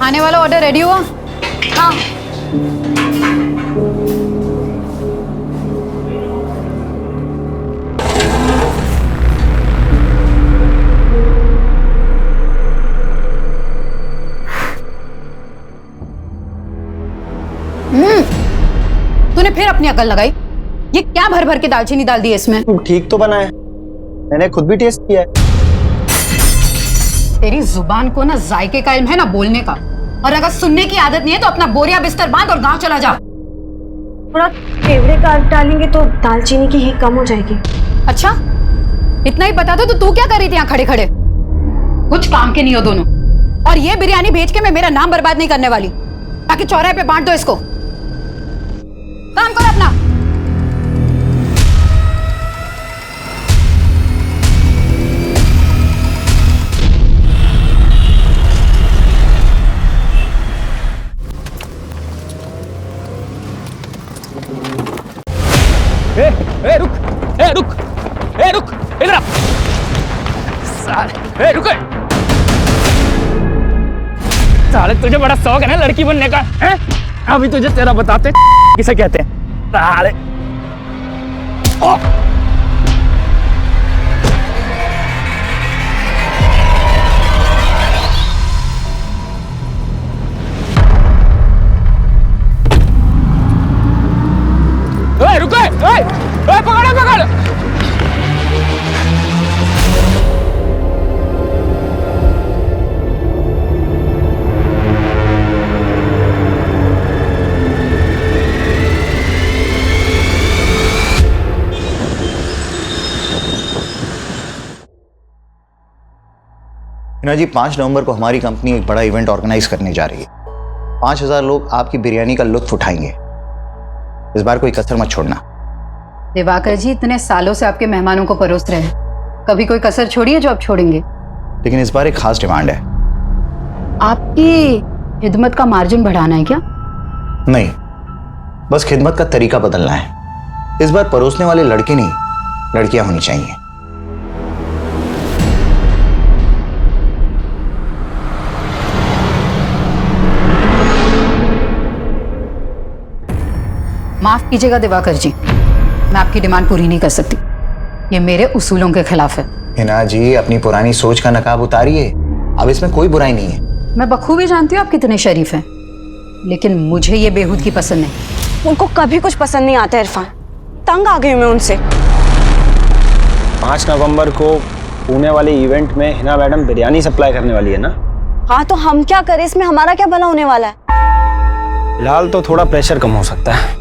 खाने वाला order ready हुआ? हाँ। तूने फिर अपनी अकल लगाई? ये क्या भर भर के दालचीनी डाल दी है इसमें? ठीक तो बना है, मैंने खुद भी टेस्ट किया है। तेरी जुबान को ना जायके का इल्म है ना बोलने का, और अगर सुनने की आदत नहीं है तो अपना बोरिया बिस्तर बांध और गांव चला जा। थोड़ा केवड़े का डालेंगे तो दालचीनी की हीट कम हो जाएगी। अच्छा, इतना ही बता दो तो तू क्या कर रही थी यहाँ खड़े खड़े? कुछ काम के नहीं हो दोनों। और ये बिरयानी भेज के मैं मेरा नाम बर्बाद नहीं करने वाली, ताकि चौराहे पे बांट दो इसको। काम करो अपना। रुक इधर आ। साले रुक। साले तुझे बड़ा शौक है ना लड़की बनने का, हैं? अभी तुझे तेरा बताते किसे कहते हैं। साले रुको, पकड़ो पकड़ो। हिना जी, 5 नवंबर को हमारी कंपनी एक बड़ा इवेंट ऑर्गेनाइज करने जा रही है। 5000 लोग आपकी बिरयानी का लुत्फ उठाएंगे। इस बार कोई कसर मत छोड़ना। दिवाकर जी, इतने सालों से आपके मेहमानों को परोस रहे हैं, कभी कोई कसर छोड़ी है जो आप छोड़ेंगे? लेकिन इस बार एक खास डिमांड है। आपकी खिदमत का मार्जिन बढ़ाना है क्या? नहीं, बस खिदमत का तरीका बदलना है। इस बार परोसने वाले लड़के नहीं, लड़कियां होनी चाहिए। माफ कीजिएगा दिवाकर जी, मैं आपकी डिमांड पूरी नहीं कर सकती। ये मेरे उसूलों के खिलाफ है। हिना जी, अपनी पुरानी सोच का नकाब उतारिए। अब इसमें कोई बुराई नहीं है। मैं बखूबी जानती हूँ आप कितने शरीफ हैं, लेकिन मुझे ये बेहूदगी पसंद नहीं। उनको कभी कुछ पसंद नहीं आता इरफान, तंग आ गई मैं उनसे। 5 नवंबर को पुणे वाले इवेंट में हिना मैडम बिरयानी सप्लाई करने वाली है ना? हाँ, तो हम क्या करें, इसमें हमारा क्या भला होने वाला है? फिलहाल तो थोड़ा प्रेशर कम हो सकता है।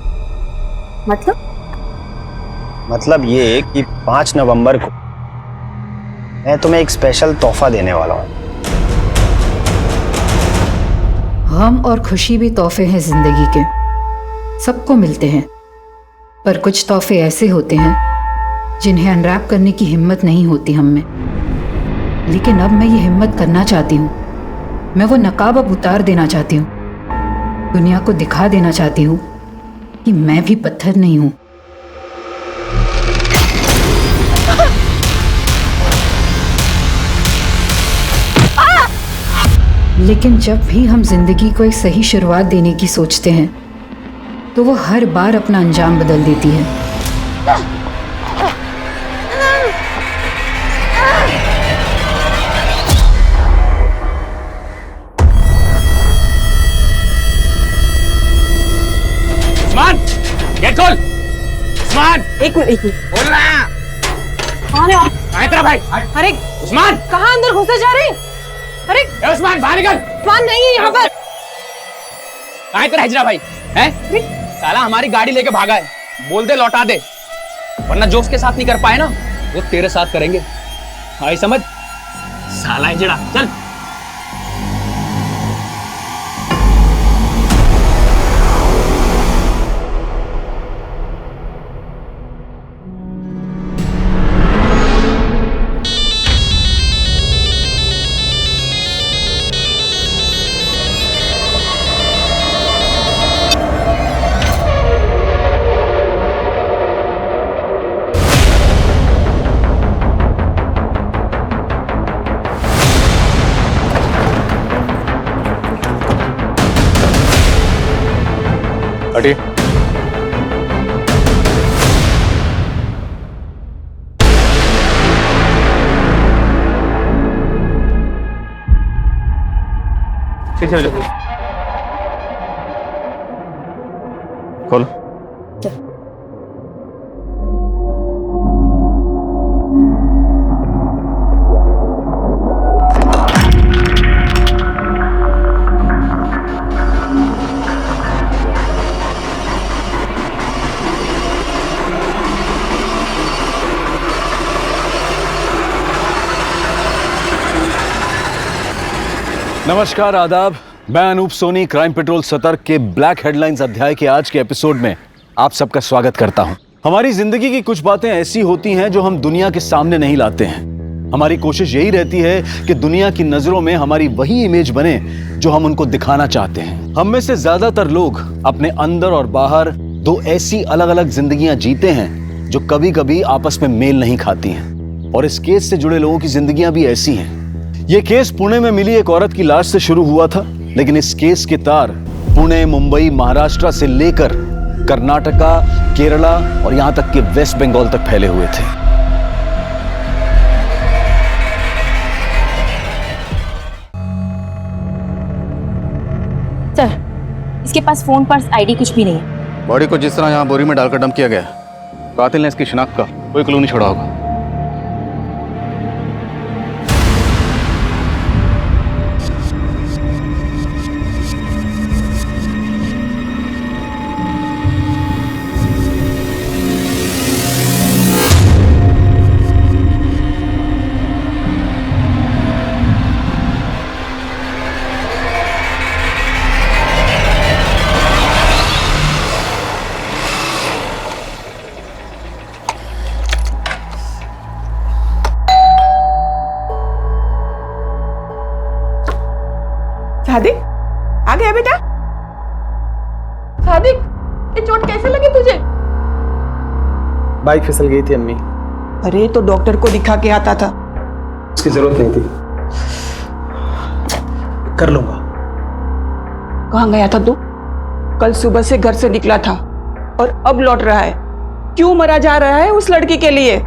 मतलब ये कि 5 नवंबर को मैं तुम्हें एक स्पेशल तोहफा देने वाला हूँ। गम और खुशी भी तोहफे हैं जिंदगी के, सबको मिलते हैं। पर कुछ तोहफे ऐसे होते हैं जिन्हें अनरैप करने की हिम्मत नहीं होती हम में। लेकिन अब मैं ये हिम्मत करना चाहती हूँ। मैं वो नकाब अब उतार देना चाहती हूँ। दुनिया को दिखा देना चाहती हूँ कि मैं भी पत्थर नहीं हूँ। लेकिन जब भी हम जिंदगी को एक सही शुरुआत देने की सोचते हैं तो वो हर बार अपना अंजाम बदल देती है। उस्मान, गेट खोल। उस्मान, एक मिनट। बोल रहा। कौन है आप? कहाँ तेरा भाई? अरे उस्मान, कहाँ अंदर घुसे जा रहे हैं? अरे ए उस्मान, बाहर निकल। उस्मान नहीं है यहाँ पर। कहाँ तेरा हिजरा भाई? हैं? साला हमारी गाड़ी लेके भागा है, बोल दे लौटा दे, वरना जो उसके साथ नहीं कर पाए ना वो तेरे साथ करेंगे। भाई समझ? साला हिजड़ा, चल। चलो खोलो। नमस्कार, आदाब। मैं अनूप सोनी क्राइम पेट्रोल सतर्क के ब्लैक हेडलाइंस अध्याय के आज के एपिसोड में आप सबका स्वागत करता हूं। हमारी जिंदगी की कुछ बातें ऐसी होती हैं जो हम दुनिया के सामने नहीं लाते हैं। हमारी कोशिश यही रहती है कि दुनिया की नजरों में हमारी वही इमेज बने जो हम उनको दिखाना चाहते हैं। हम में से ज्यादातर लोग अपने अंदर और बाहर दो ऐसी अलग अलग जिंदगियां जीते हैं जो कभी कभी आपस में मेल नहीं खाती हैं। और इस केस से जुड़े लोगों की जिंदगियां भी ऐसी हैं। ये केस पुणे में मिली एक औरत की लाश से शुरू हुआ था, लेकिन इस केस के तार पुणे, मुंबई, महाराष्ट्र से लेकर कर्नाटका, केरला और यहां तक कि वेस्ट बंगाल तक फैले हुए थे। सर, इसके पास फोन, पर्स, आईडी कुछ भी नहीं है। बॉडी को जिस तरह यहाँ बोरी में डालकर डंप किया गया, कातिल ने इसकी शिनाख्त का कोई क्लू नहीं छोड़ा होगा। सादिक, आ गया बेटा? सादिक, ये चोट कैसे लगी तुझे? बाइक फिसल गई थी अम्मी। अरे तो डॉक्टर को दिखा के आता था। उसकी जरूरत नहीं थी, कर लूंगा। कहाँ गया था तू? कल सुबह से घर से निकला था और अब लौट रहा है। क्यों मरा जा रहा है उस लड़की के लिए?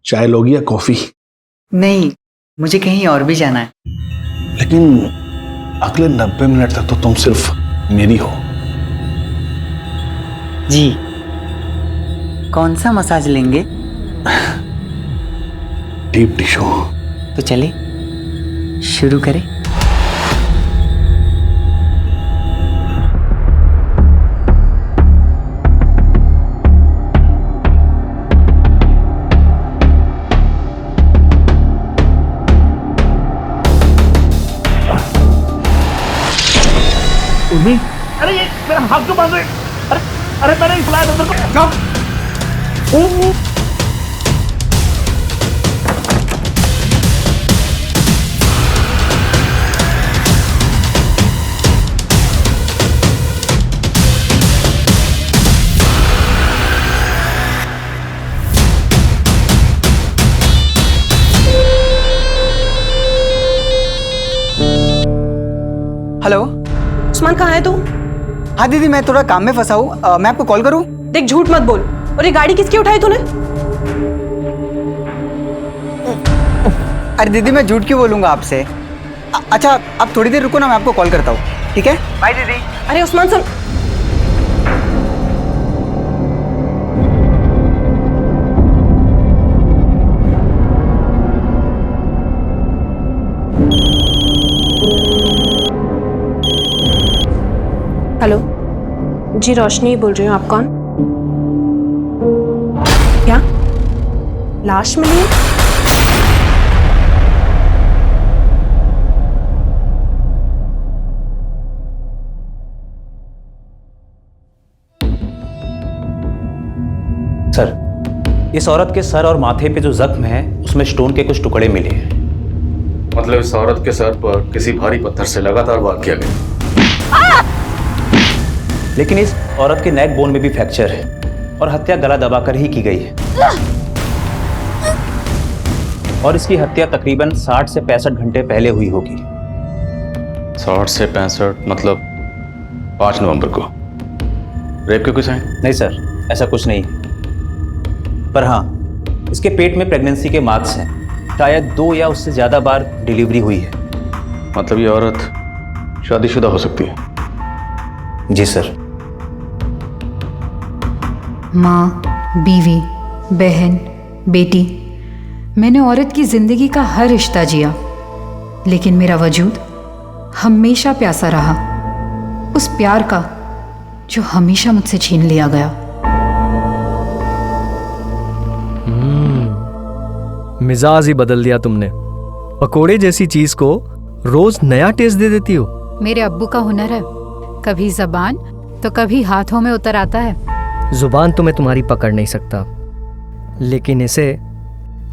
चाय लोगी या कॉफी? नहीं, मुझे कहीं और भी जाना है। लेकिन अगले 90 मिनट तक तो तुम सिर्फ मेरी हो। जी, कौन सा मसाज लेंगे? Deep tissue. तो चले शुरू करें। अरे ये मेरा हाथ क्यों बांध रहे? अरे मैंने ही बुलाया था तेरे को। हेलो, उस्मान कहाँ है तू? हाँ दीदी, मैं थोड़ा काम में फंसा हूँ। मैं आपको कॉल करूँ? देख, झूठ मत बोल। और ये गाड़ी किसकी उठाई तूने? अरे दीदी, मैं झूठ क्यों बोलूँगा आपसे? अच्छा, आप थोड़ी देर रुको ना, मैं आपको कॉल करता हूँ, ठीक है? बाय दीदी। अरे उस्मान सुन। हेलो जी, रोशनी बोल रही हूँ। आप कौन? क्या लाश मिली है? सर, इस औरत के सर और माथे पे जो जख्म है उसमें स्टोन के कुछ टुकड़े मिले हैं। मतलब इस औरत के सर पर किसी भारी पत्थर से लगातार वार किया गया। लेकिन इस औरत के नेक बोन में भी फ्रैक्चर है और हत्या गला दबाकर ही की गई है। और इसकी हत्या तकरीबन 60 से 65 घंटे पहले हुई होगी। 60 से 65 मतलब 5 नवंबर को। रेप के कोई साइन? नहीं सर, ऐसा कुछ नहीं। पर हाँ, इसके पेट में प्रेगनेंसी के मार्क्स हैं। शायद 2 या उससे ज़्यादा बार डिलीवरी हुई है। मतलब ये औरत शादीशुदा हो सकती है? जी सर। माँ, बीवी, बहन, बेटी, मैंने औरत की जिंदगी का हर रिश्ता जिया, लेकिन मेरा वजूद हमेशा प्यासा रहा, उस प्यार का जो हमेशा मुझसे छीन लिया गया। मिजाज ही बदल दिया तुमने। पकोड़े जैसी चीज को रोज नया टेस्ट दे देती हो। मेरे अब्बू का हुनर है, कभी जबान तो कभी हाथों में उतर आता है। जुबान तो मैं तुम्हारी पकड़ नहीं सकता, लेकिन इसे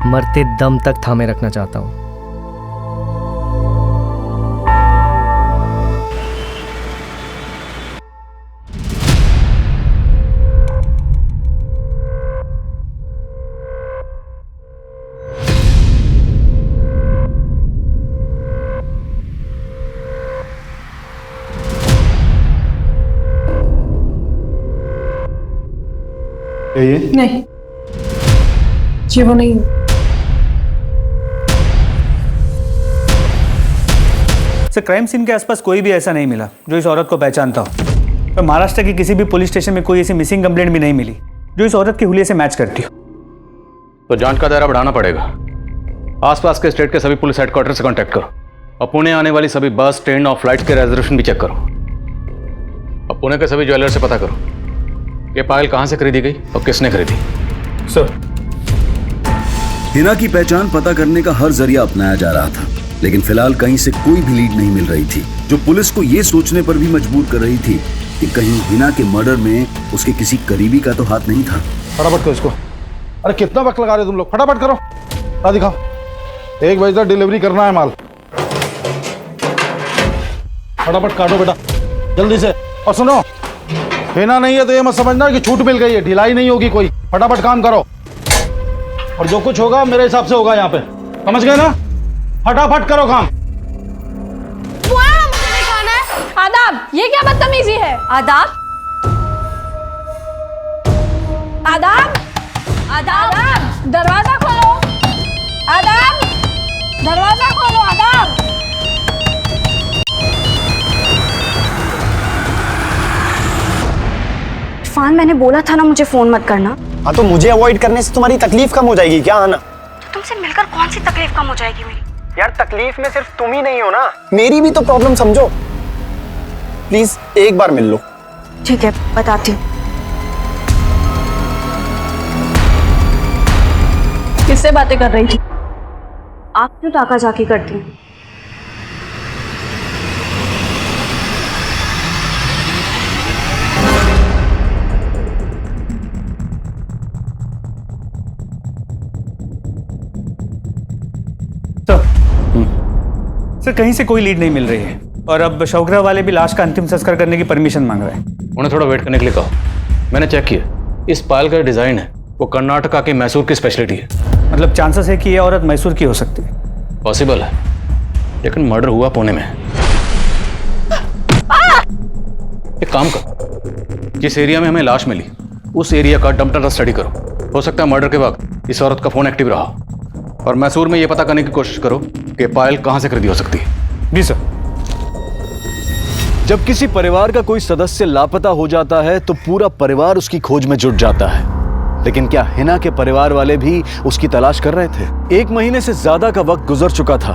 मरते दम तक थामे रखना चाहता हूं। ये नहीं, ये वो नहीं। सर, क्राइम सीन के आसपास कोई भी ऐसा नहीं मिला जो इस औरत को पहचानता हो। तो महाराष्ट्र के किसी भी पुलिस स्टेशन में कोई ऐसी मिसिंग कंप्लेंट भी नहीं मिली जो इस औरत के हुलिये से मैच करती हो। तो जांच का दायरा बढ़ाना पड़ेगा। आसपास के स्टेट के सभी पुलिस हेडक्वार्टर से कांटेक्ट करो और पुणे आने वाली सभी बस, ट्रेन और फ्लाइट्स के रिजर्वेशन भी चेक करो। और पुणे के सभी ज्वेलर से पता करो ये पायल कहाँ से खरीदी गई और किसने खरीदी। सर, हिना की पहचान पता करने का हर जरिया अपनाया जा रहा था, लेकिन फिलहाल कहीं से कोई भी लीड नहीं मिल रही थी, जो पुलिस को यह सोचने पर भी मजबूर कर रही थी कि कहीं हिना के मर्डर में उसके किसी करीबी का तो हाथ नहीं था। फटाफट करो इसको। अरे कितना वक्त लगा रहे हो तुम लोग, फटाफट करो। दिखाओ, 1 बजे तक डिलीवरी करना है माल। फटाफट काटो बेटा, जल्दी से। और सुनो, हिना नहीं है तो ये मत समझना कि छूट मिल गई है, ढिलाई नहीं होगी कोई। फटाफट काम करो और जो कुछ होगा मेरे हिसाब से होगा यहाँ पे, समझ गए ना? फटाफट करो काम। आदाब, ये क्या बदतमीजी है? आदाब, आदाब, आदाब, दरवाजा खोलो। आदाब, दरवाजा खोलो। आदाब। इरफान, मैंने बोला था ना मुझे फोन मत करना। हाँ, तो मुझे अवॉइड करने से तुम्हारी तकलीफ कम हो जाएगी क्या? आना, तो तुमसे मिलकर कौन सी तकलीफ कम हो जाएगी मेरी? यार तकलीफ में सिर्फ तुम ही नहीं हो ना, मेरी भी तो प्रॉब्लम समझो। प्लीज एक बार मिल लो। ठीक है, बताती हूँ। किससे बातें कर रही थी? आप क्यों ताका झाकी करती हैं? सर, कहीं से कोई लीड नहीं मिल रही है और अब शौकरा वाले भी लाश का अंतिम संस्कार करने की परमिशन मांग रहे हैं। उन्हें थोड़ा वेट करने के लिए कहो। मैंने चेक किया, इस पायल का डिजाइन है वो कर्नाटका के मैसूर की स्पेशलिटी है। मतलब चांसेस है कि ये औरत मैसूर की हो सकती है। पॉसिबल है, लेकिन मर्डर हुआ पुणे में। एक काम करो, जिस एरिया में हमें लाश मिली उस एरिया का डंप डाटा स्टडी करो। हो सकता है मर्डर के वक्त इस औरत का फोन एक्टिव रहा। और मैसूर में यह पता करने की कोशिश करो कि पायल कहां से खरीदी हो सकती है। जी सर। जब किसी परिवार का कोई सदस्य लापता हो जाता है तो पूरा परिवार उसकी खोज में जुट जाता है, लेकिन क्या हिना के परिवार वाले भी उसकी तलाश कर रहे थे? 1 महीने से ज्यादा का वक्त गुजर चुका था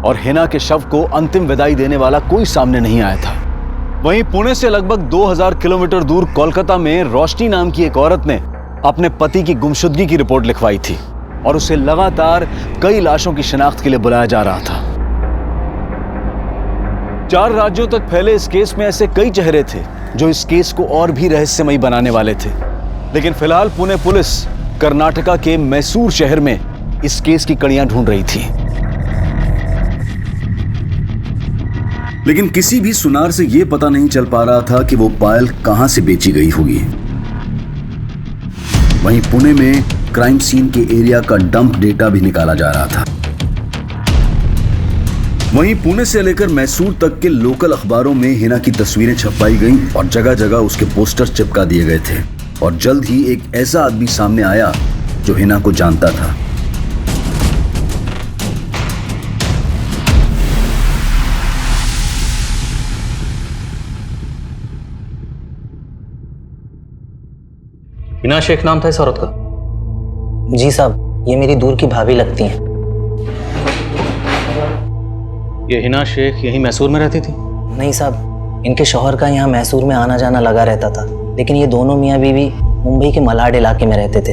और हिना के शव को अंतिम विदाई देने वाला कोई सामने नहीं आया था। वहीं पुणे से लगभग 2000 किलोमीटर दूर कोलकाता में रोशनी नाम की एक औरत ने अपने पति की गुमशुदगी की रिपोर्ट लिखवाई थी और उसे लगातार कई लाशों की शिनाख्त के लिए बुलाया जा रहा था। 4 राज्यों तक फैले इस केस में ऐसे कई चेहरे थे जो इस केस को और भी रहस्यमयी बनाने वाले थे, लेकिन फिलहाल पुणे पुलिस कर्नाटका के मैसूर शहर में इस केस की कड़ियां ढूंढ रही थी। लेकिन किसी भी सुनार से यह पता नहीं चल पा रहा था कि वो पायल कहां से बेची गई होगी। वहीं पुणे में क्राइम सीन के एरिया का डंप डेटा भी निकाला जा रहा था। वहीं पुणे से लेकर मैसूर तक के लोकल अखबारों में हिना की तस्वीरें छपवाई गईं और जगह जगह उसके पोस्टर चिपका दिए गए थे। और जल्द ही एक ऐसा आदमी सामने आया जो हिना को जानता था। हिना शेख नाम था इस औरत का? जी साहब, ये मेरी दूर की भाभी लगती हैं। ये हिना शेख यहीं मैसूर में रहती थी? नहीं साहब, इनके शौहर का यहाँ मैसूर में आना जाना लगा रहता था, लेकिन ये दोनों मियाँ बीवी मुंबई के मलाड इलाके में रहते थे।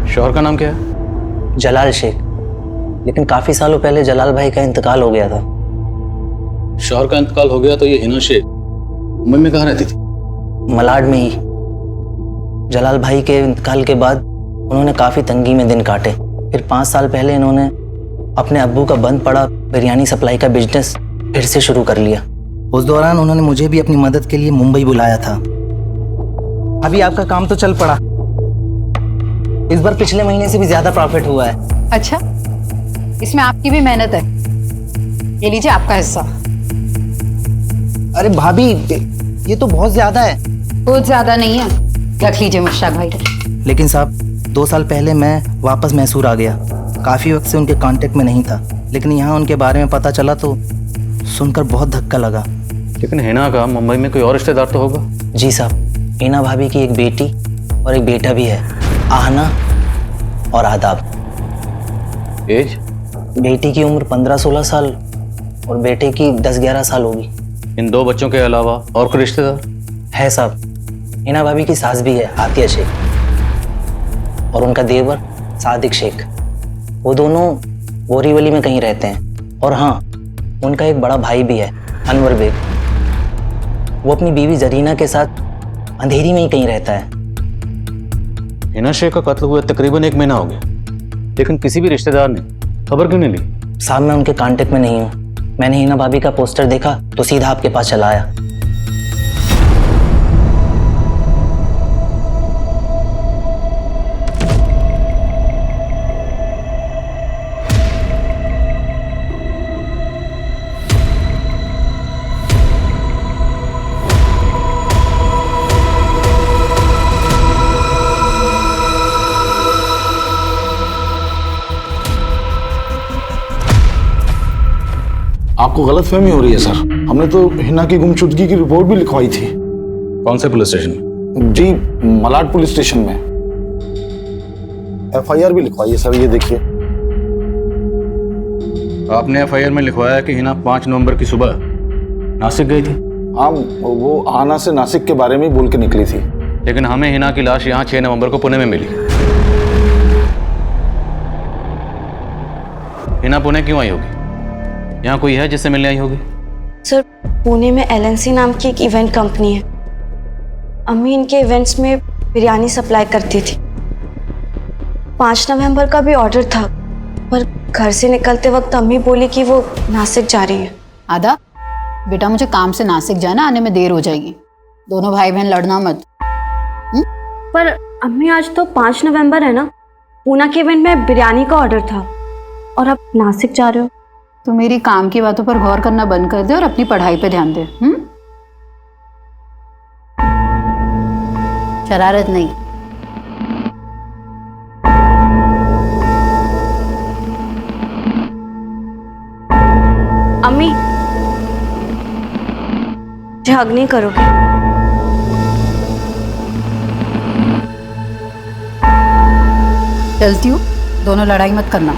शौहर का नाम क्या है? जलाल शेख, लेकिन काफी सालों पहले जलाल भाई का इंतकाल हो गया था। शौहर का इंतकाल हो गया तो ये हिना शेख मुंबई में कहाँ रहती थी? मलाड में ही। जलाल भाई के इंतकाल के बाद उन्होंने काफ़ी तंगी में दिन काटे। फिर 5 साल पहले इन्होंने अपने अब्बू का बंद पड़ा बिरयानी सप्लाई का बिजनेस फिर से शुरू कर लिया। उस दौरान उन्होंने मुझे भी अपनी मदद के लिए मुंबई बुलाया था। अभी आपका काम तो चल पड़ा। इस बार पिछले महीने से भी ज़्यादा प्रॉफिट हुआ है। अच्छा, इसमें आपकी भी मेहनत है। ये लीजिए आपका हिस्सा। अरे भाभी, ये तो बहुत ज़्यादा है। बहुत ज़्यादा नहीं है, रख लीजिए मुश्ताक भाई। लेकिन साहब, 2 साल पहले मैं वापस मैसूर आ गया। काफ़ी वक्त से उनके कांटेक्ट में नहीं था, लेकिन यहाँ उनके बारे में पता चला तो सुनकर बहुत धक्का लगा। लेकिन हिना का मुंबई में कोई और रिश्तेदार तो होगा? जी साहब, हिना भाभी की एक बेटी और एक बेटा भी है, आहना और आदाब। एज? बेटी की उम्र 15-16 साल और बेटे की 10-11 साल होगी। इन 2 बच्चों के अलावा और कोई रिश्तेदार है साहब? हिना भाभी की सास भी है, आतिया शेख, और उनका देवर सादिक शेख। वो दोनों बोरीवली में कहीं रहते हैं। और हाँ, उनका एक बड़ा भाई भी है, अनवर बेग। वो अपनी बीवी जरीना के साथ अंधेरी में ही कहीं रहता है। हिना शेख का कत्ल हुए तकरीबन 1 महीना हो गया, लेकिन किसी भी रिश्तेदार ने खबर क्यों नहीं ली? साहब, मैं उनके कांटेक्ट में नहीं हूँ। मैंने हिना भाभी का पोस्टर देखा तो सीधा आपके पास चला आया। आपको गलतफहमी हो रही है सर। हमने तो हिना की गुमशुदगी की रिपोर्ट भी लिखवाई थी। कौन से पुलिस स्टेशन में? जी, मलाड पुलिस स्टेशन में। FIR भी लिखवाई है सर, ये देखिए। आपने FIR में लिखवाया कि हिना 5 नवंबर की सुबह नासिक गई थी? हाँ, वो आना से नासिक के बारे में बोल के निकली थी। लेकिन हमें हिना की लाश यहाँ 6 नवंबर को पुणे में मिली। हिना पुणे क्यों आई होगी? यहाँ कोई है जिससे मिलने आई होगी? सर, पुणे में LNC नाम की एक इवेंट कंपनी है। अम्मी इनके इवेंट्स में बिरयानी सप्लाई करती थी। 5 नवंबर का भी ऑर्डर था, पर घर से निकलते वक्त अम्मी बोली कि वो नासिक जा रही है। आदा, बेटा मुझे काम से नासिक जाना, आने में देर हो जाएगी। दोनों भाई बहन लड़ना मत। पर अम्मी, आज तो 5 नवंबर है ना। पूना के इवेंट में बिरयानी का ऑर्डर था और आप नासिक जा रहे हो। तो मेरी काम की बातों पर गौर करना बंद कर दे और अपनी पढ़ाई पे ध्यान दे। शरारत नहीं। अम्मी, हग नहीं करोगे? चलती हूँ, दोनों लड़ाई मत करना।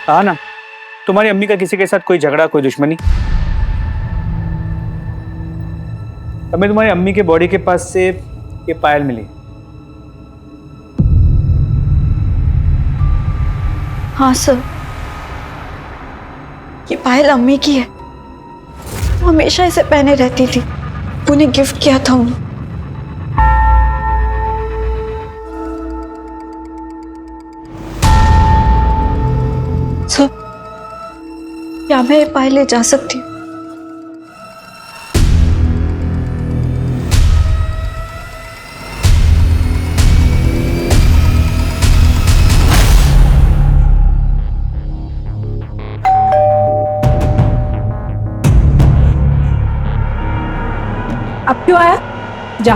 हाँ ना, तुम्हारी अम्मी का किसी के साथ कोई झगड़ा, कोई दुश्मनी? हमें तुम्हारी अम्मी के बॉडी के पास से ये पायल मिली। हाँ सर, ये पायल अम्मी की है। वो हमेशा इसे पहने रहती थी। उन्हें गिफ्ट किया था उन्हें। सर, क्या मैं ये पायल ले जा सकती हूँ? अब क्यों आया? जा,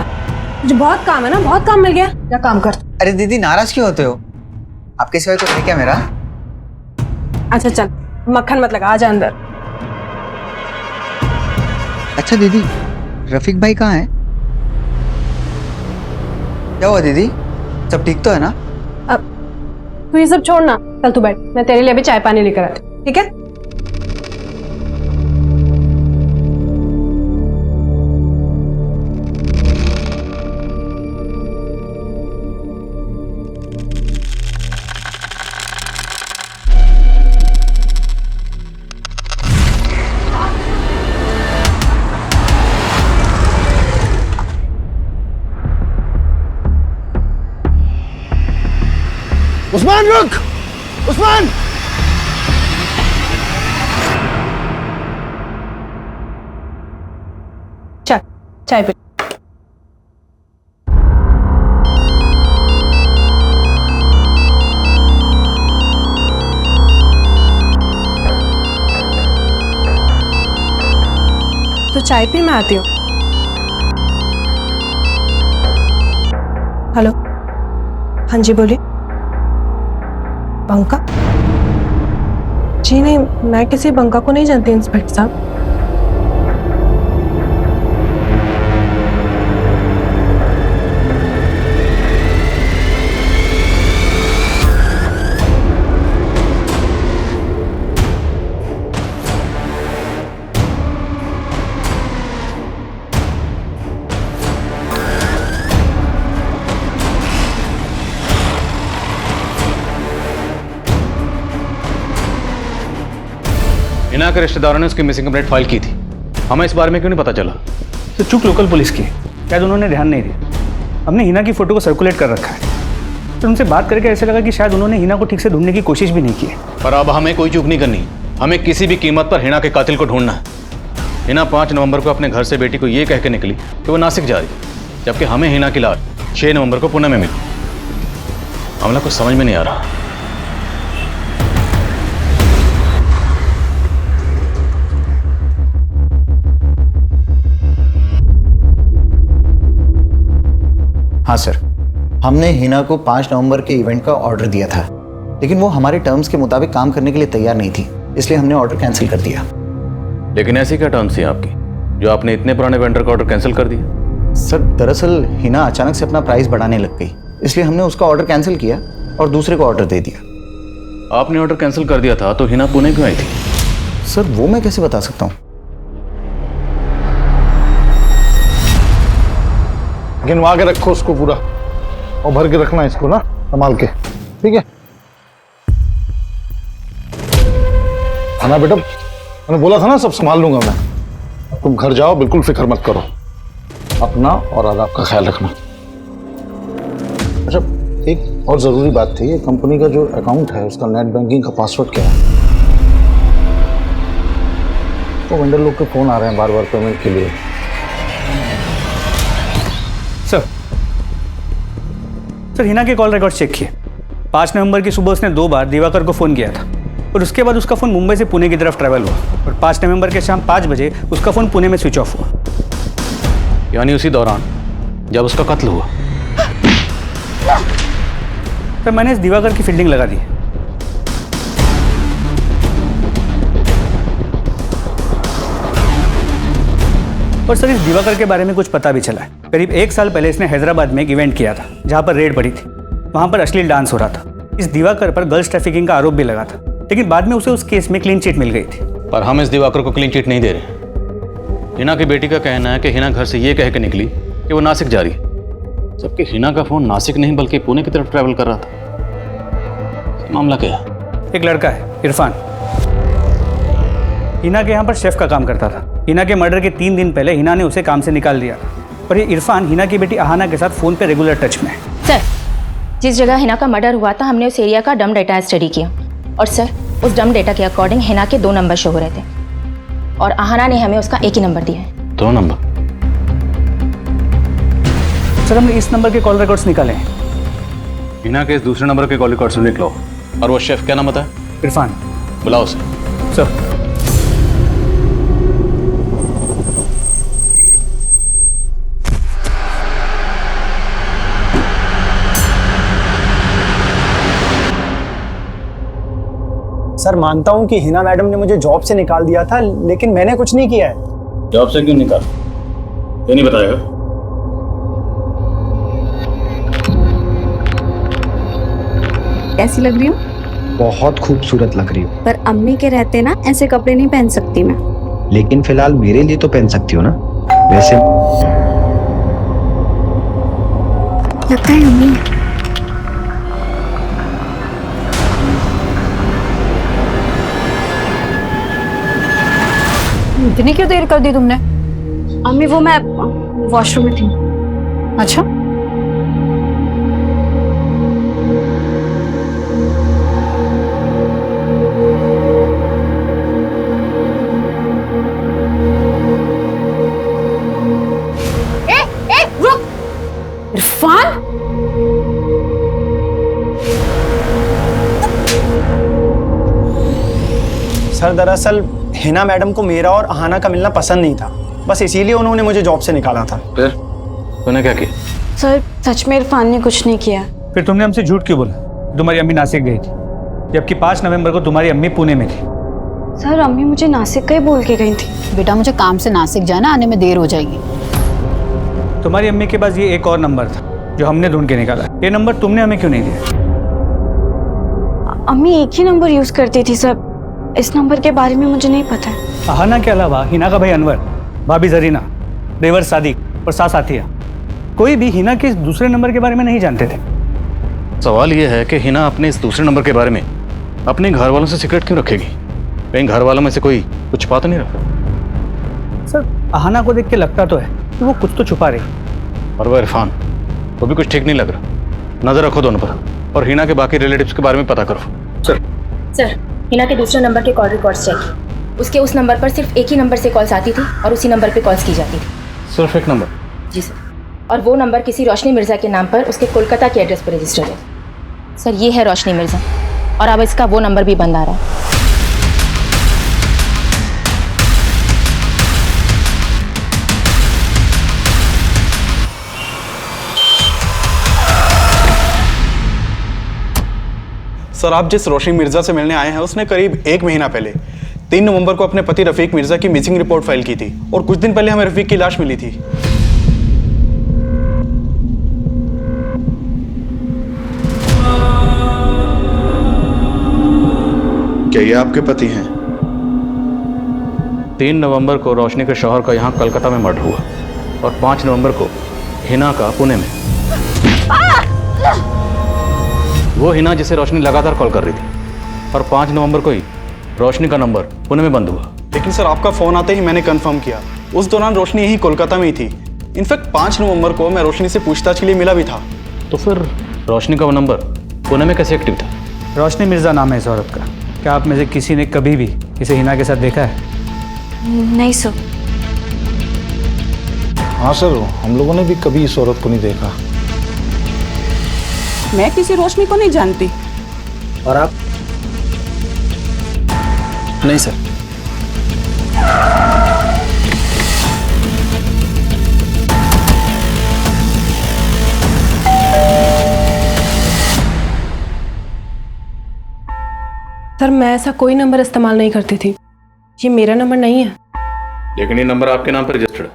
मुझे बहुत काम है ना, बहुत काम मिल गया, जा काम कर। अरे दीदी नाराज क्यों होते हो? आपके सिवाय कोई है क्या मेरा? अच्छा चल, मक्खन मत लगा, आजा अंदर। अच्छा दीदी, रफीक भाई कहाँ है? क्या हुआ दीदी, सब ठीक तो है ना? अब तू ये सब छोड़ ना, चल तू बैठ, मैं तेरे लिए अभी चाय पानी लेकर आती हूँ, ठीक है? उस्मान रुक! उस्मान! चल चाय पी। तो चाय पी, मैं आती हूँ। हेलो, हाँ जी बोलिए। बंका? जी नहीं, मैं किसी बंका को नहीं जानती इंस्पेक्टर साहब। हिना के रिश्तेदारों ने उसकी मिसिंग कंप्लेंट फाइल की थी। हमें इस बारे में क्यों नहीं पता चला? तो चूक लोकल पुलिस की, शायद उन्होंने ध्यान नहीं दिया। हमने हिना की फोटो को सर्कुलेट कर रखा है, तो उनसे बात करके ऐसा लगा कि शायद उन्होंने हिना को ठीक से ढूंढने की कोशिश भी नहीं की है। पर अब हमें कोई चूक नहीं करनी, हमें किसी भी कीमत पर हिना के कातिल को ढूंढना है। हिना 5 नवंबर को अपने घर से बेटी को ये कह के निकली कि वो नासिक जा रही, जबकि हमें हिना की लाश 6 नवंबर को पुणे में मिली। मामला कुछ समझ में नहीं आ रहा। हाँ सर, हमने हिना को 5 नवंबर के इवेंट का ऑर्डर दिया था, लेकिन वो हमारे टर्म्स के मुताबिक काम करने के लिए तैयार नहीं थी, इसलिए हमने ऑर्डर कैंसिल कर दिया। लेकिन ऐसी क्या टर्म्स थी आपकी जो आपने इतने पुराने वेंडर का ऑर्डर कैंसिल कर दिया? सर दरअसल हिना अचानक से अपना प्राइस बढ़ाने लग गई, इसलिए हमने उसका ऑर्डर कैंसिल किया और दूसरे को ऑर्डर दे दिया। आपने ऑर्डर कैंसिल कर दिया था तो हिना पुणे क्यों आई थी? सर वो मैं कैसे बता सकता हूँ। गिनवा के रखो उसको पूरा और भर के रखना इसको ना, संभाल के, ठीक है? खाना बेटा, मैंने बोला था ना सब संभाल लूंगा मैं। तुम घर जाओ, बिल्कुल फिक्र मत करो, अपना और आदाब का ख्याल रखना। अच्छा, एक और जरूरी बात थी, ये कंपनी का जो अकाउंट है उसका नेट बैंकिंग का पासवर्ड क्या है? तो वेंडर लोग के फोन आ रहे हैं बार बार पेमेंट के लिए। सर हिना के कॉल रिकॉर्ड चेक किए। 5 नवंबर की सुबह उसने 2 बार दिवाकर को फ़ोन किया था और उसके बाद उसका फ़ोन मुंबई से पुणे की तरफ ट्रैवल हुआ और 5 नवंबर के शाम 5 बजे उसका फ़ोन पुणे में स्विच ऑफ हुआ। यानी उसी दौरान जब उसका कत्ल हुआ। सर मैंने इस दिवाकर की फील्डिंग लगा दी। और सर इस दिवाकर के बारे में कुछ पता भी चला है। करीब 1 साल पहले इसने हैदराबाद में एक इवेंट किया था जहां पर रेड पड़ी थी। वहां पर अश्लील डांस हो रहा था। इस दिवाकर पर गर्ल्स ट्रैफिकिंग का आरोप भी लगा था, लेकिन बाद में उसे उस केस में क्लीन चिट मिल गई थी। पर हम इस दिवाकर को क्लीन चिट नहीं दे रहे। हिना की बेटी का कहना है कि हिना घर से ये कह के निकली कि वो नासिक जा रही है, जबकि हिना का फोन नासिक नहीं बल्कि पुणे की तरफ ट्रैवल कर रहा था। मामला क्या है? एक लड़का है इरफान, हिना के यहाँ पर शेफ का काम करता था। हिना के मर्डर के 3 दिन पहले हिना ने उसे काम से निकाल दिया और ये इरफान हिना की बेटी अहाना के साथ फ़ोन पे रेगुलर टच में है। सर, जिस जगह हिना का मर्डर हुआ था हमने उस एरिया का डम डेटा स्टडी किया और सर उस डम डेटा के अकॉर्डिंग हिना के 2 नंबर शो हो रहे थे और अहाना ने हमें उसका एक ही नंबर दिया है। 2 नंबर? सर हमने इस नंबर के कॉल रिकॉर्ड्स निकाले हैं। हिना के इस दूसरे नंबर के कॉल रिकॉर्ड से लिख लो। और वो शेफ क्या नाम था? इरफान। बुलाओ उसे। सर। सर मानता हूँ कि हिना मैडम ने मुझे जॉब से निकाल दिया था, लेकिन मैंने कुछ नहीं किया है। जॉब से क्यों निकाल? ये नहीं बताएगा? कैसी लग रही हूँ? बहुत खूबसूरत लग रही हो। पर अम्मी के रहते ना ऐसे कपड़े नहीं पहन सकती मैं। लेकिन फिलहाल मेरे लिए तो पहन सकती हो ना। वैसे लगता है अम्मी। इतनी क्यों देर कर दी तुमने? अम्मी वो मैं वॉशरूम में थी। अच्छा, रुक। इरफान, सर दरअसल हिना मैडम को मेरा और अहाना का मिलना पसंद नहीं था, बस इसीलिए उन्होंने मुझे जॉब से निकाला था। फिर तूने क्या किया? सर सच में इरफान ने कुछ नहीं किया। फिर तुमने हमसे झूठ क्यों बोला? तुम्हारी अम्मी नासिक गई थी, जबकि 5 नवंबर को तुम्हारी अम्मी पुणे में थी। सर अम्मी मुझे नासिक का ही बोल के गई थी। बेटा मुझे काम से नासिक जाना, आने में देर हो जाएगी। तुम्हारी अम्मी के पास ये एक और नंबर था जो हमने ढूंढ के निकाला। ये नंबर तुमने हमें क्यों नहीं दिया? अम्मी एक ही नंबर यूज करती थी सर, इस नंबर के बारे में मुझे नहीं पता है। अहाना के अलावा हिना का भाई अनवर, भाभी जरीना, देवर सादिक और सास आतिया, कोई भी हिना के इस दूसरे नंबर के बारे में नहीं जानते थे। सवाल यह है कि हिना अपने इस दूसरे नंबर के बारे में अपने घर वालों से सीक्रेट क्यों रखेगी? कहीं घर वालों में से कोई कुछ छुपा तो नहीं रखा? सर अहाना को देख के लगता तो है कि वो कुछ तो छुपा रही, और वो इरफान, वो भी कुछ ठीक नहीं लग रहा। नजर रखो दोनों पर और हिना के बाकी रिलेटिव्स के बारे में पता करो। सर हिना के दूसरे नंबर के कॉल रिकॉर्ड्स चेक। उसके उस नंबर पर सिर्फ एक ही नंबर से कॉल्स आती थी और उसी नंबर पे कॉल्स की जाती थी। सिर्फ एक नंबर? जी सर, और वो नंबर किसी रोशनी मिर्ज़ा के नाम पर उसके कोलकाता के एड्रेस पर रजिस्टर्ड है। सर ये है रोशनी मिर्ज़ा और अब इसका वो नंबर भी बंद आ रहा है। सर आप जिस रोशनी मिर्जा से मिलने आए हैं उसने करीब 1 महीना पहले 3 नवंबर को अपने पति रफीक मिर्जा की मिसिंग रिपोर्ट फाइल की थी और कुछ दिन पहले हमें रफीक की लाश मिली थी। क्या ये आपके पति हैं? 3 नवंबर को रोशनी के शौहर का यहाँ कलकत्ता में मर्डर हुआ और 5 नवंबर को हिना का पुणे में। वो हिना जिसे रोशनी लगातार कॉल कर रही थी और 5 नवंबर को ही रोशनी का नंबर पुणे में बंद हुआ। लेकिन सर आपका फोन आते ही मैंने कंफर्म किया, उस दौरान रोशनी यही कोलकाता में ही थी। इनफैक्ट 5 नवंबर को मैं रोशनी से पूछताछ के लिए मिला भी था। तो फिर रोशनी का वो नंबर पुणे में कैसे एक्टिव था? रोशनी मिर्ज़ा नाम है इस औरत का। क्या आप में से किसी ने कभी भी इसे हिना के साथ देखा है? नहीं सर। हाँ सर, हम लोगों ने भी कभी इस औरत को नहीं देखा। मैं किसी रोशनी को नहीं जानती। और आप? नहीं सर। सर मैं ऐसा कोई नंबर इस्तेमाल नहीं करती थी, ये मेरा नंबर नहीं है। लेकिन ये नंबर आपके नाम पर रजिस्टर्ड है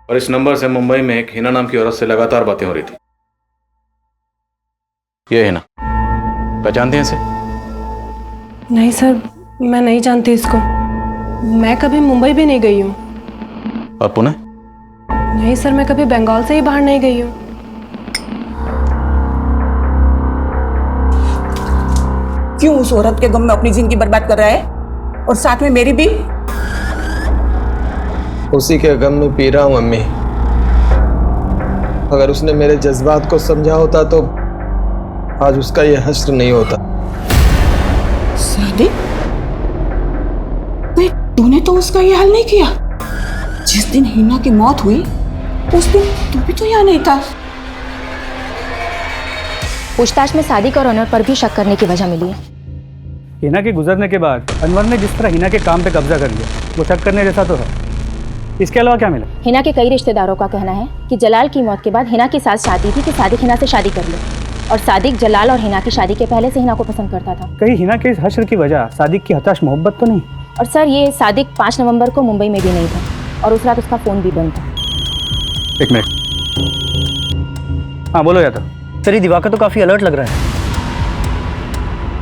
और इस नंबर से मुंबई में एक हिना नाम की औरत से लगातार बातें हो रही थी। ये हिना, पहचानते हैं इसे? नहीं सर, मैं नहीं जानती इसको। मैं कभी मुंबई भी नहीं गई हूँ। और पुणे? नहीं सर, मैं कभी बंगाल से ही बाहर नहीं गई हूँ। क्यों उस औरत के गम में अपनी जिंदगी बर्बाद कर रहा है और साथ में मेरी भी? उसी के गम में पी रहा हूँ अम्मी। अगर उसने मेरे जज्बात को समझा होता तो आज उसका ये हश्र नहीं होता। सादिक, तूने तो उसका ये हाल नहीं किया। जिस दिन हिना की मौत हुई उस दिन तू भी तो यहाँ नहीं था। पूछताछ में सादिक और अनवर पर भी शक करने की वजह मिली है। हिना के गुजरने के बाद अनवर ने जिस तरह हिना के काम पे कब्जा कर लिया वो शक करने जैसा तो है। इसके अलावा क्या मिला? हिना के कई रिश्तेदारों का कहना है कि जलाल की मौत के बाद हिना के साथ शादी थी कि सादिक हिना से शादी कर ले, और सादिक जलाल और हिना की शादी के पहले से हिना को पसंद करता था। कहीं हिना के इस हश्र की वजह सादिक की हताश मोहब्बत तो नहीं? और सर, ये सादिक 5 नवंबर को मुंबई में भी नहीं था और उस रात उसका फ़ोन भी बंद था। एक मिनट। हाँ बोलो यादव। सर, ये दिवाकर तो काफ़ी अलर्ट लग रहा है।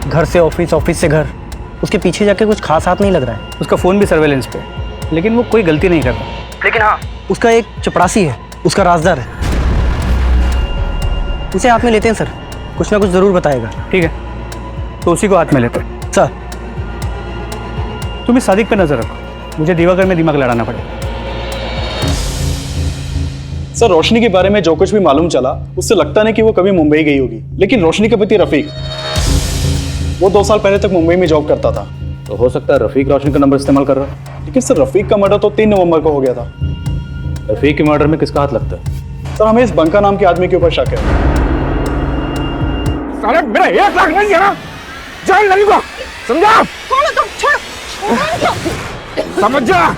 घर से ऑफिस, ऑफिस से घर, उसके पीछे जाके कुछ खास हाथ नहीं लग रहा है। उसका फ़ोन भी सर्वेलेंस पे, लेकिन वो कोई गलती नहीं करता। लेकिन हाँ, उसका एक चपरासी है, उसका राजदार है। उसे हाथ में लेते हैं सर, कुछ ना कुछ ज़रूर बताएगा। ठीक है, तो उसी को हाथ में लेते हैं। सर, तुम इस सादिक पे नजर रखो, मुझे दिवाकर में दिमाग लड़ाना पड़ेगा। सर, रोशनी के बारे में जो कुछ भी मालूम चला उससे लगता नहीं कि वो कभी मुंबई गई होगी। लेकिन रोशनी के पति रफीक, वो 2 साल पहले तक मुंबई में जॉब करता था। तो हो सकता है रफीक रोशनी का नंबर इस्तेमाल कर रहा है। लेकिन सर, रफीक का मर्डर तो 3 नवंबर को हो गया था। रफीक के मर्डर में किसका हाथ लगता है? सर, हमें इस बंका नाम के आदमी के ऊपर शक है। साले मेरा 1 लाख नहीं है ना, जान लगेगा, समझा? समझ जा,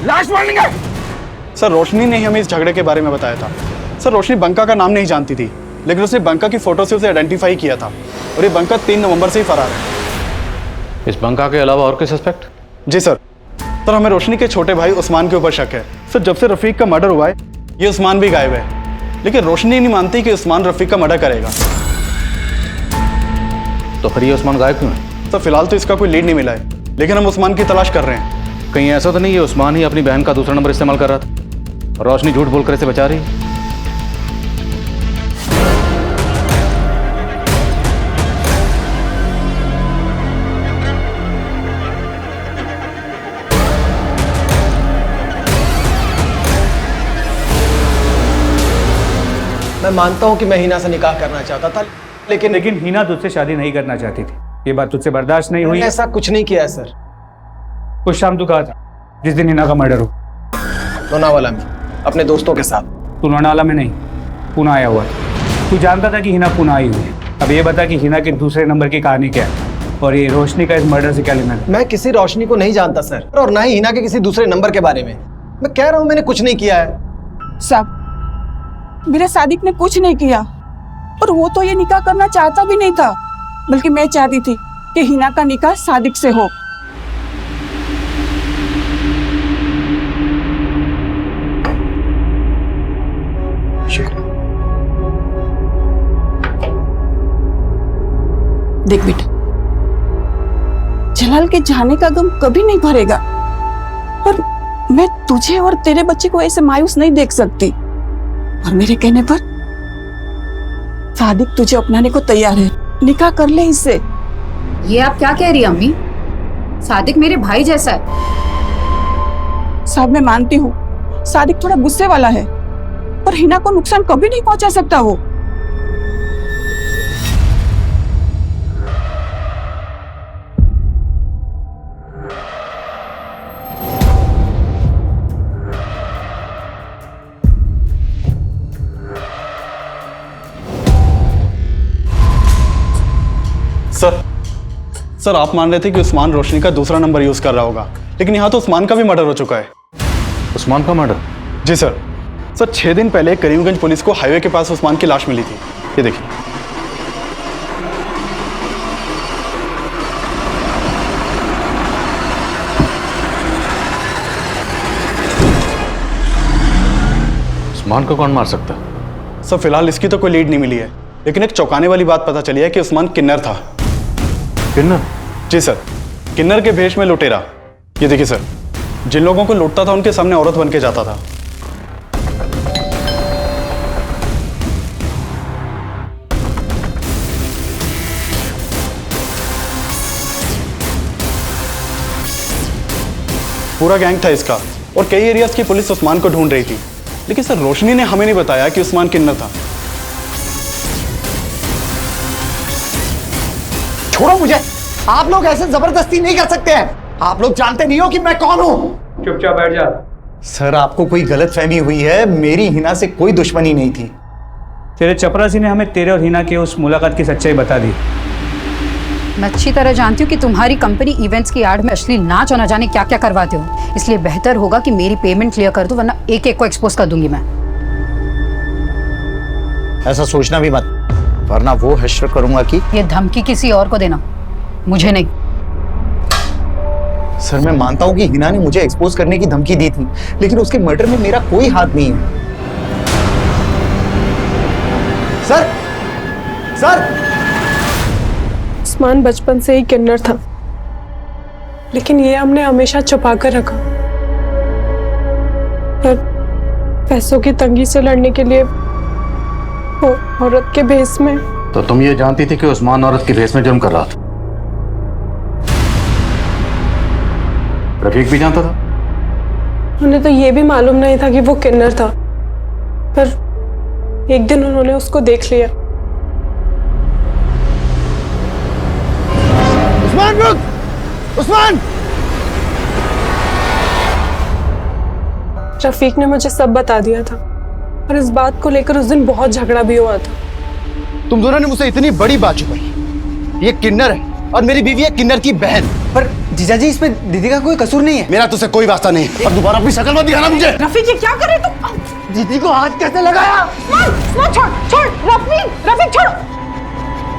लाश मारेंगे। सर, रोशनी ने हमें इस झगड़े के बारे में बताया था। सर, रोशनी बंका का नाम नहीं जानती थी, लेकिन उसने बंका की फोटो से उसे आइडेंटिफाई किया था, और ये बंका 3 नवंबर से ही फरार है। इस बंका के अलावा और कोई सस्पेक्ट? जी सर। सर, हमें रोशनी के छोटे भाई उस्मान के ऊपर शक है। सर, जब से रफीक का मर्डर हुआ है ये उस्मान भी गायब है, लेकिन रोशनी नहीं मानती कि उस्मान रफीक का मर्डर करेगा। तो फिर ये उस्मान गायब क्यों है? सर, फिलहाल तो इसका कोई लीड नहीं मिला है, लेकिन हम उस्मान की तलाश कर रहे हैं। कहीं ऐसा तो नहीं है उस्मान ही अपनी बहन का दूसरा नंबर इस्तेमाल कर रहा था और रोशनी झूठ बोलकर इसे बचा रही? मैं मानता हूँ कि मैं हिना से निकाह करना चाहता था, लेकिन हिना तुझसे शादी नहीं करना चाहती थी। ये बात तुझसे बर्दाश्त नहीं हुई? ऐसा कुछ नहीं किया है सर। कुछ शाम तू कहा था जिस दिन हिना का मर्डर हो? लोनावाला में अपने दोस्तों के साथ। तू लोनावाला में नहीं, पुणे आया हुआ था। तू जानता था कि हिना पुणे आई हुई है। अब ये बता कि हिना के दूसरे नंबर की कहानी क्या है, और ये रोशनी का इस मर्डर से क्या लेना है? मैं किसी रोशनी को नहीं जानता सर, और ना ही हिना के किसी दूसरे नंबर के बारे में। मैं कह रहा हूँ मैंने कुछ नहीं किया है। साहब, मेरे सादिक ने कुछ नहीं किया, और वो तो ये निकाह करना चाहता भी नहीं था, बल्कि मैं चाहती थी कि हिना का निकाह सादिक से हो। देख बेटा, जलाल के जाने का गम कभी नहीं भरेगा, पर मैं तुझे और तेरे बच्चे को ऐसे मायूस नहीं देख सकती। और मेरे कहने पर सादिक तुझे अपनाने को तैयार है, निकाह कर ले इससे। ये आप क्या कह रही हैं अम्मी? सादिक मेरे भाई जैसा है। साहब, मैं मानती हूँ सादिक थोड़ा गुस्से वाला है, पर हिना को नुकसान कभी नहीं पहुंचा सकता वो। सर, आप मान रहे थे कि उस्मान रोशनी का दूसरा नंबर यूज कर रहा होगा, लेकिन यहाँ तो उस्मान का भी मर्डर हो चुका है। उस्मान का मर्डर? जी सर। 6 दिन पहले करीमगंज पुलिस को हाईवे के पास उस्मान की लाश मिली थी। ये देखिए। उस्मान को कौन मार सकता है? सर, फिलहाल इसकी तो कोई लीड नहीं मिली है, लेकिन एक चौंकाने वाली बात पता चली है कि उस्मान किन्नर था। किन्नर? जी सर, किन्नर के भेष में लुटेरा। ये देखिए सर, जिन लोगों को लूटता था उनके सामने औरत बन के जाता था। पूरा गैंग था इसका, और कई एरियाज की पुलिस उस्मान को ढूंढ रही थी, लेकिन सर रोशनी ने हमें नहीं बताया कि उस्मान किन्नर था। छोड़ो मुझे, आप लोग ऐसे जबरदस्ती नहीं कर सकते हैं। आप लोग जानते नहीं हो कि मैं कौन हूं। चुपचाप बैठ जा। सर आपको कोई गलतफहमी हुई है, मेरी हिना से कोई दुश्मनी नहीं थी। तेरे चपरासी ने हमें तेरे और हिना की उस मुलाकात की सच्चाई बता दी। मैं अच्छी तरह जानती हूँ कि तुम्हारी कंपनी इवेंट्स की आड़ में अश्लील नाच और न जाने क्या क्या करवाते हो, इसलिए बेहतर होगा कि मेरी पेमेंट क्लियर कर दो, वरना एक एक को एक्सपोज कर दूंगी मैं। ऐसा सोचना भी मत, वरना वो हश्र करूंगा कि ये धमकी किसी और को देना, मुझे नहीं। सर मैं मानता हूं कि हिना ने मुझे एक्सपोज करने की धमकी दी थी, लेकिन उसके मर्डर में मेरा कोई हाथ नहीं है। सर सर उस्मान बचपन से ही किन्नर था, लेकिन ये हमने हमेशा छुपा कर रखा। पर पैसों की तंगी से लड़ने के लिए वो औरत के भेस में। तो तुम ये जानती थी कि उस्मान औरत के भेस में जुर्म कर रहा था? रफीक भी जानता था? उन्हें तो ये भी मालूम नहीं था कि वो किन्नर था, पर एक दिन उन्होंने उसको देख लिया। उस्मान रुक! उस्मान! रफीक ने मुझे सब बता दिया था और इस बात को लेकर उस दिन बहुत झगड़ा भी हुआ था। तुम दोनों ने मुझसे इतनी बड़ी बात छुपाई। ये किन्नर है और मेरी बीवी है किन्नर की बहन। पर जीजाजी इसमें दीदी का कोई कसूर नहीं है। मेरा तुझसे कोई वास्ता नहीं है। अब दोबारा अपनी शक्ल मत दिखाना मुझे। रफीक ये क्या कर रहे तुम? दीदी को हाथ कैसे लगाया? छोड़ छोड़ रफीक छोड़।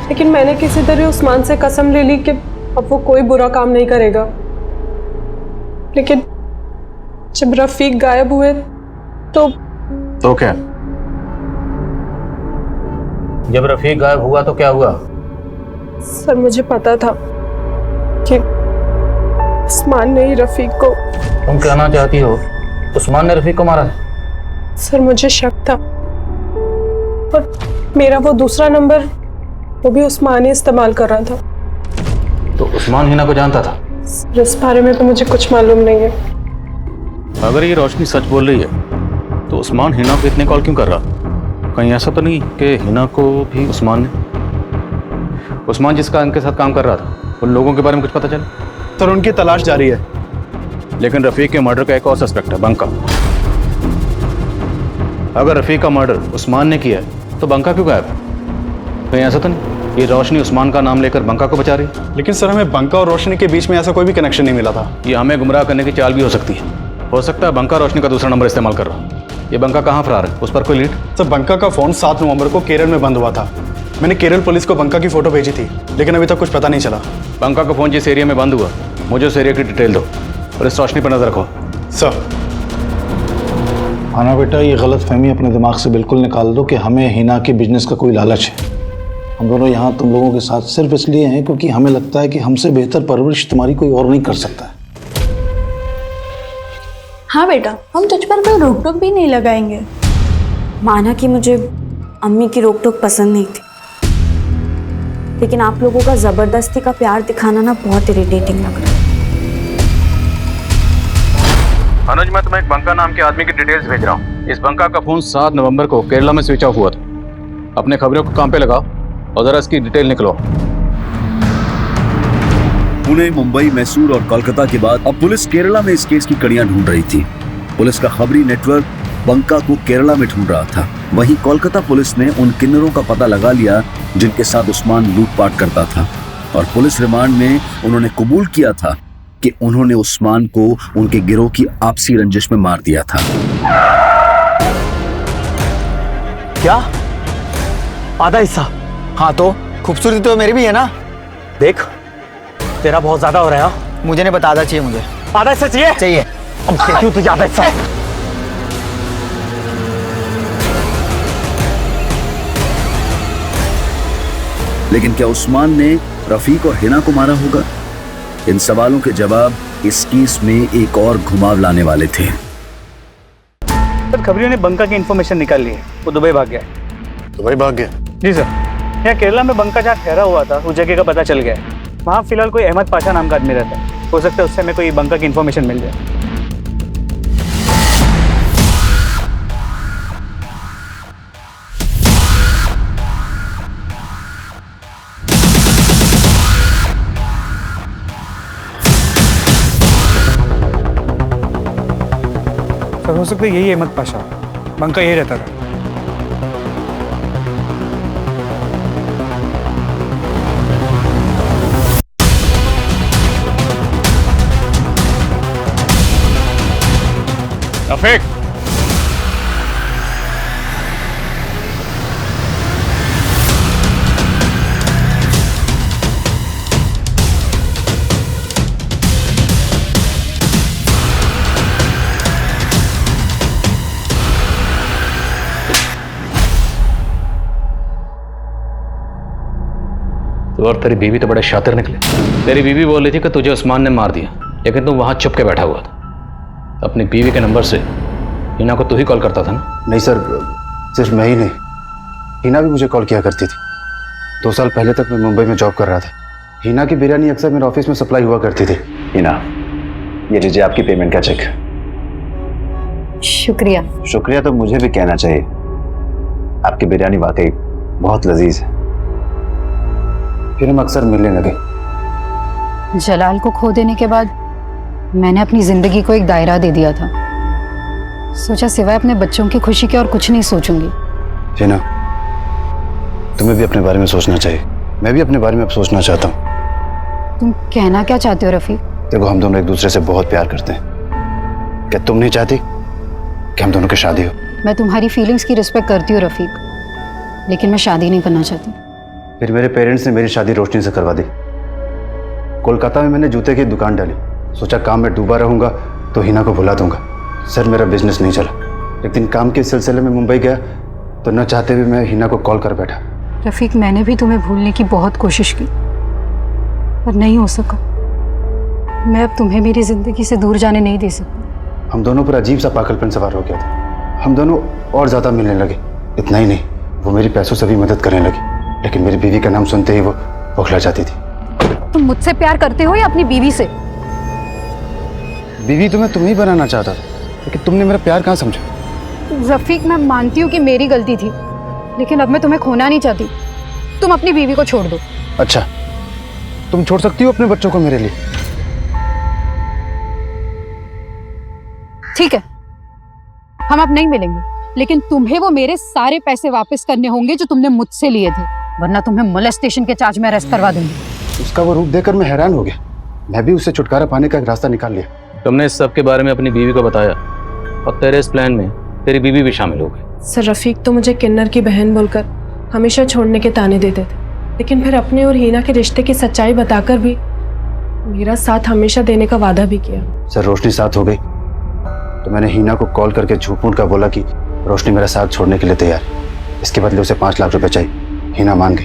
लेकिन मैंने किसी तरह उस्मान से कसम ले ली कि अब वो कोई बुरा काम नहीं करेगा। लेकिन जब रफीक गायब हुए तो क्या? जब रफीक गायब हुआ तो क्या हुआ? सर मुझे पता था कि उस्मान ने ही रफीक को। तुम कहना चाहती हो उस्मान ने रफीक को मारा? सर मुझे शक था, और मेरा वो दूसरा नंबर वो भी उस्मान ही इस्तेमाल कर रहा था। तो उस्मान हिना को जानता था? सर इस बारे में तो मुझे कुछ मालूम नहीं है। अगर ये रोशनी सच बोल रही है तो उस्मान हिना को इतने कॉल क्यों कर रहा? कहीं ऐसा तो नहीं कि हिना को भी उस्मान जिसका इनके साथ काम कर रहा था, उन लोगों के बारे में कुछ पता चला? सर उनकी तलाश जारी है। लेकिन रफीक के मर्डर का एक और सस्पेक्ट है, बंका। अगर रफीक का मर्डर उस्मान ने किया है तो बंका क्यों गायब है? कहीं ऐसा तो नहीं ये रोशनी उस्मान का नाम लेकर बंका को बचा रही है? लेकिन सर हमें बंका और रोशनी के बीच में ऐसा कोई भी कनेक्शन नहीं मिला था। ये हमें गुमराह करने की चाल भी हो सकती है। हो सकता है बंका रोशनी का दूसरा नंबर इस्तेमाल कर रहा। ये बंका कहाँ फरार है, उस पर कोई लीड? सर बंका का फोन 7 नवंबर को केरल में बंद हुआ था। मैंने केरल पुलिस को बंका की फोटो भेजी थी, लेकिन अभी तक कुछ पता नहीं चला। बंका का फोन जिस एरिया में बंद हुआ, मुझे उस एरिया की डिटेल दो और इस रोशनी पर नजर रखो। सर आना बेटा, ये गलत फहमी अपने दिमाग से बिल्कुल निकाल दो कि हमें हिना के बिजनेस का कोई लालच है। हम दोनों यहाँ तुम लोगों के साथ सिर्फ इसलिए हैं क्योंकि हमें लगता है कि हमसे बेहतर परवरिश तुम्हारी कोई और नहीं कर सकता है। हाँ बेटा, हम तुझ पर कोई रोक टोक भी नहीं लगाएंगे। माना कि मुझे अम्मी की रोक टोक पसंद नहीं थी, लेकिन आप लोगों का जबरदस्ती का प्यार दिखाना ना बहुत इरिटेटिंग लग रहा है। अनुज, मैं तुम्हें एक बंका नाम के आदमी की डिटेल्स भेज रहा हूँ। इस बंका का फोन 7 नवंबर को केरला में स्विच ऑफ हुआ था। अपने खबरों को काम पे लगाओ और जरा इसकी डिटेल निकलो। पुणे, मुंबई, मैसूर और कोलकाता के बाद अब पुलिस केरला में इस केस की कड़ियां ढूंढ रही थी। पुलिस का खबरी नेटवर्क बंका को केरला में ढूंढ रहा था। वहीं कोलकाता पुलिस ने उन किन्नरों का पता लगा लिया जिनके साथ उस्मान लूटपाट करता था, और पुलिस रिमांड में उन्होंने कबूल किया था कि उन्होंने उस्मान को उनके गिरोह की आपसी रंजिश में मार दिया था। क्या? आधा हिस्सा? हाँ तो खूबसूरती तो मेरी भी है ना। देख तेरा बहुत ज्यादा हो रहा है। मुझे नहीं पता, आधा चाहिए मुझे। आधा हिस्सा चाहिए? चाहिए। अब क्यों तुझे आधा हिस्सा? लेकिन क्या उस्मान ने रफीक और हिना को मारा होगा? इन सवालों के जवाब इस केस में एक और घुमाव लाने वाले थे। सर खबरियों ने बंका की इंफॉर्मेशन निकाल ली है, वो दुबई भाग गया। दुबई भाग गया? जी सर। यहाँ केरला में बंका जहाँ ठहरा हुआ था उस जगह का पता चल गया है। वहाँ फिलहाल कोई अहमद पाशा नाम का आदमी रहता है। हो सकता है उससे हमें कोई बंका की इंफॉर्मेशन मिल जाए। सर हो सकता है यही अहमद पाशा, बंका यही रहता था। रफीक, तू और तेरी बीवी तो बड़े शातिर निकले। तेरी बीवी बोल रही थी कि तुझे उस्मान ने मार दिया, लेकिन तू वहां चुप के बैठा हुआ था। अपनी बीवी के नंबर से हिना को तू ही कॉल करता था ना? नहीं सर, सिर्फ मैं ही नहीं, हिना भी मुझे कॉल किया करती थी। 2 साल पहले तक मैं मुंबई में जॉब कर रहा था। हिना की बिरयानी अक्सर मेरे ऑफिस में सप्लाई हुआ करती थी। हिना, ये लीजिए आपकी पेमेंट का चेक। शुक्रिया। शुक्रिया तो मुझे भी कहना चाहिए, आपकी बिरयानी वाकई बहुत लजीज है। फिर हम अक्सर मिलने लगे। जलाल को खो देने के बाद मैंने अपनी जिंदगी को एक दायरा दे दिया था। सोचा सिवाय अपने बच्चों की खुशी के और कुछ नहीं सोचूंगी। हिना, तुम्हें भी अपने बारे में सोचना चाहिए। मैं भी अपने बारे में अब सोचना चाहता हूँ। तुम कहना क्या चाहते हो रफीक? देखो, हम दोनों एक दूसरे से बहुत प्यार करते हैं। क्या तुम नहीं चाहती कि हम दोनों की शादी हो? मैं तुम्हारी फीलिंग्स की रिस्पेक्ट करती हूँ रफीक, लेकिन मैं शादी नहीं करना चाहती। फिर मेरे पेरेंट्स ने मेरी शादी रोशनी से करवा दी। कोलकाता में मैंने जूते की दुकान डाली। सोचा काम में डूबा रहूंगा तो हिना को भुला दूंगा। सर, मेरा बिजनेस नहीं चला। एक दिन काम के सिलसिले में मुंबई गया तो न चाहते हुए मैं हिना को कॉल कर बैठा। रफीक, मैंने भी तुम्हें भूलने की बहुत कोशिश की, पर नहीं हो सका। मैं अब तुम्हें मेरी जिंदगी से दूर जाने नहीं दे सकती। हम दोनों पर अजीब सा पागलपन सवार हो गया था। हम दोनों और ज्यादा मिलने लगे। इतना ही नहीं, वो मेरी पैसों से भी मदद करने लगी, लेकिन मेरी बीवी का नाम सुनते ही वो बौखला जाती थी। तुम मुझसे प्यार करते हो या अपनी बीवी से? बीवी तो मैं तुम्हें बनाना चाहता था, लेकिन तुमने मेरा प्यार कहाँ समझा? रफीक, मैं मानती हूँ कि मेरी गलती थी, लेकिन अब मैं तुम्हें खोना नहीं चाहती। तुम अपनी बीवी को छोड़ दो। अच्छा, तुम छोड़ सकती हो अपने बच्चों को मेरे लिए? ठीक है, हम अब नहीं मिलेंगे, लेकिन तुम्हें वो मेरे सारे पैसे वापस करने होंगे जो तुमने मुझसे लिए थे, वरना तुम्हें मोलेस्टेशन के चार्ज में अरेस्ट करवा दूंगी। उसका वो रूप देखकर मैं हैरान हो गया। मैं भी उससे छुटकारा पाने का एक रास्ता निकाल लिया। तुमने इस सब के बारे में अपनी बीवी को बताया और तेरे इस प्लान में तेरी बीवी भी शामिल हो गई। सर, रफीक तो मुझे किन्नर की बहन बोलकर हमेशा छोड़ने के ताने देते थे, लेकिन फिर अपने और हिना के रिश्ते की सच्चाई बताकर भी मेरा साथ हमेशा देने का वादा भी किया। सर, रोशनी साथ हो गई तो मैंने हिना को कॉल करके झूठ-मूठ का बोला कि रोशनी मेरा साथ छोड़ने के लिए तैयार है। इसके बदले उसे 5 लाख रुपए चाहिए। हिना मान गई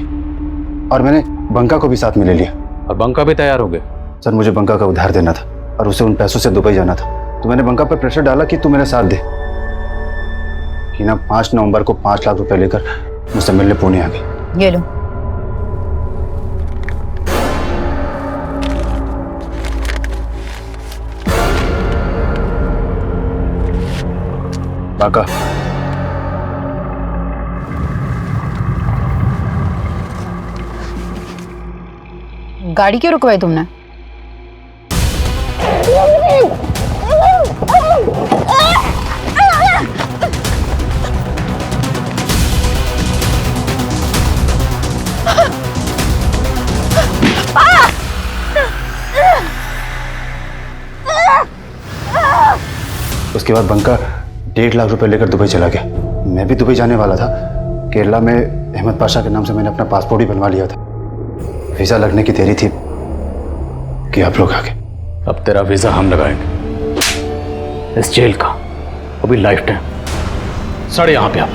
और मैंने बंका को भी साथ में ले लिया। और बंका भी तैयार हो गए? सर, मुझे बंका का उधार देना था और उसे उन पैसों से दुबई जाना था, तो मैंने बंका पर प्रेशर डाला कि तू मेरा साथ दे। हिना 5 नवंबर को 5 लाख रुपए लेकर मुझसे मिलने पुणे आ गई। ये लो। बाका, गाड़ी क्यों रुकवाई तुमने? उसके बाद बंका 1.5 लाख रुपए लेकर दुबई चला गया। मैं भी दुबई जाने वाला था। केरला में अहमद पाशा के नाम से मैंने अपना पासपोर्ट ही बनवा लिया था। वीजा लगने की देरी थी कि आप लोग आ गए। अब तेरा वीजा हम लगाएंगे, इस जेल का, वो भी लाइफ टाइम। सड़े यहां पे आप।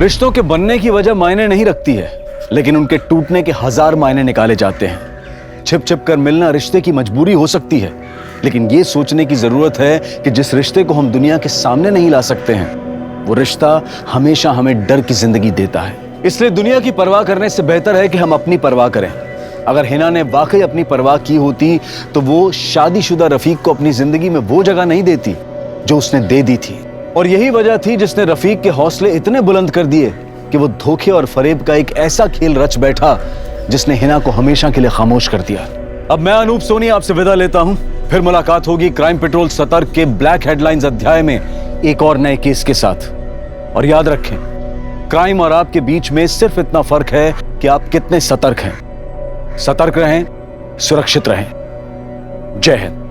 रिश्तों के बनने की वजह मायने नहीं रखती है, लेकिन उनके टूटने के 1000 मायने निकाले जाते हैं। छिप छिप कर मिलना रिश्ते की मजबूरी हो सकती है, लेकिन ये सोचने की जरूरत है कि जिस रिश्ते को हम दुनिया के सामने नहीं ला सकते हैं, वो रिश्ता हमेशा हमें डर की जिंदगी देता है। इसलिए दुनिया की परवाह करने से बेहतर है कि हम अपनी परवाह करें। अगर हिना ने वाकई अपनी परवाह की होती तो वो शादीशुदा रफीक को अपनी जिंदगी में वो जगह नहीं देती जो उसने दे दी थी। और यही वजह थी जिसने रफीक के हौसले इतने बुलंद कर दिए कि वो धोखे और फरेब का एक ऐसा खेल रच बैठा जिसने हिना को हमेशा के लिए खामोश कर दिया। अब मैं अनूप सोनी आपसे विदा लेता हूं। फिर मुलाकात होगी क्राइम पेट्रोल सतर्क के ब्लैक हेडलाइंस अध्याय में एक और नए केस के साथ। और याद रखें, क्राइम और आपके बीच में सिर्फ इतना फर्क है कि आप कितने सतर्क हैं। सतर्क रहें, सुरक्षित रहें। जय हिंद।